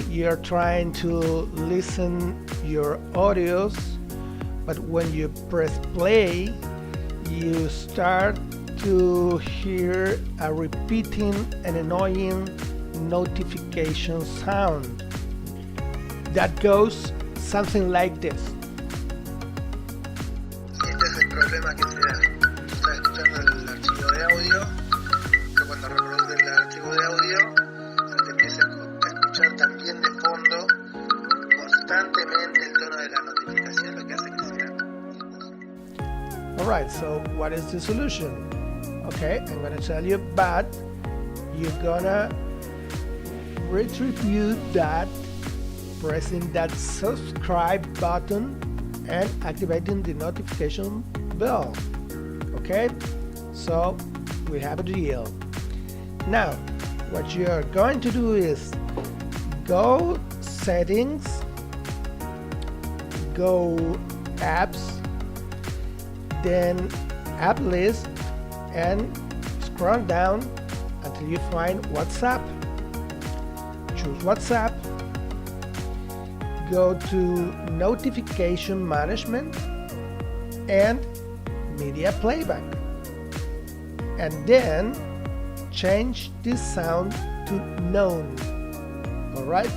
you're trying to listen your audios, but when you press play, you start to hear a repeating and annoying notification sound that goes something like this. Este es el problema que se da. Estás escuchando el archivo de audio, que cuando reproduce el archivo de audio, te empieza a escuchar también de fondo constantemente el tono de la notificación, lo que hace que sea imposible. Alright, so what is the solution? Okay, I'm gonna tell you, but you're gonna retribute that pressing that subscribe button and activating the notification bell. Okay, so we have a deal. Now what you are going to do is go settings, go apps, then app list, and scroll down until you find WhatsApp. Choose WhatsApp, go to notification management and media playback, and then change this sound to none. Alright?